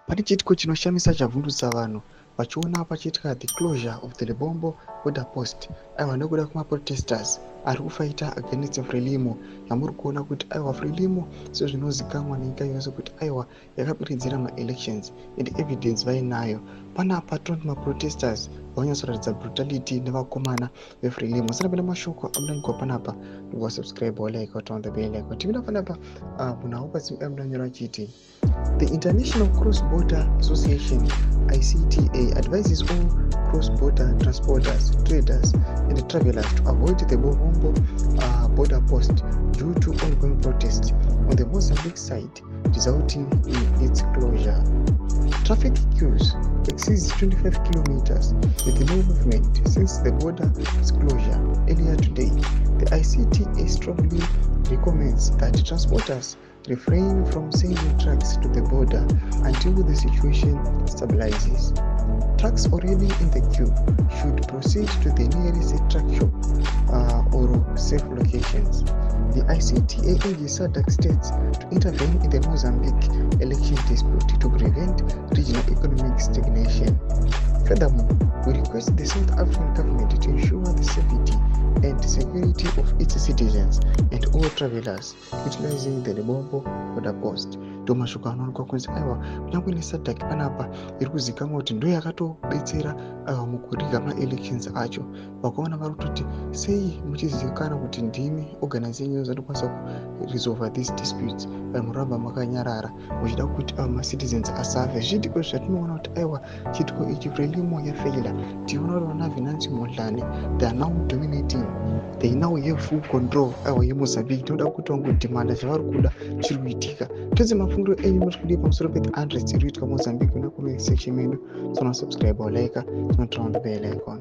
Pane chiitiko chinoshamisa chavhundutsa vanhu vachiona pachiitika the closure of the Lebombo border post. Aiwa nekuda kwemaprotesters ari kufaita against Frelimo. Yamuri kuona kuti aiwa Frelimo sezvinozikamwa nenyika yose kuti aiwa yakapiridzira ma-elections and evidence vainayo. Panapa tonoti maprotesters vanyatsoratidza brutality nevakomana veFrelimo. Sanapenda mashoko amudanigwa panapa ndosubscribe like on the bell like timina panapa munhu aupatsi amudanyora chiti the International Cross-Border Association ICTA advises all cross-border transporters, traders and travelers to avoid the Lebombo border post due to ongoing protests on the Mozambique side resulting in its closure. Traffic queues exceeds 25 kilometers with no movement since the border's closure earlier today. The ICTA strongly recommends that transporters refrain from sending trucks to the border until the situation stabilizes. Trucks already in the queue should proceed to the nearest truck shop or safe locations. The ICTA urges SADC states to intervene in the Mozambique election dispute to prevent regional economic stagnation. Furthermore, we request the South African government to ensure the safety and security of its citizens and all travelers utilizing the Lebombo border post. Tomashoko anowanikwa kunzi aiwa kunyangwe neSADC panapa iri kuzikamwa kuti ndo yakatobetsera mukuriga ma-elections acho. Vakaona vari kutoti sei muchizivikanwa kuti ndimi organizing yenyu zvatokwanisa kuresolve these disputes muramba makanyarara muchida kuti ma-citizens asafe. Zviitiko zvatinoona kuti aiwa chiitiko ichi Frelimo yafeila. Tiona kuti vana Venancio Mondlane they are now dominating, they now have full control aiwa yeMozambique. Tinoda kuti vangodhimanda zvavari kuda chiri kuitika. Todze mafungiro enyu muri kudii pamusoro pe-unrest iri kuitika Mozambique. Kuna comment section medu. Subscribe or like, turn on the bell icon.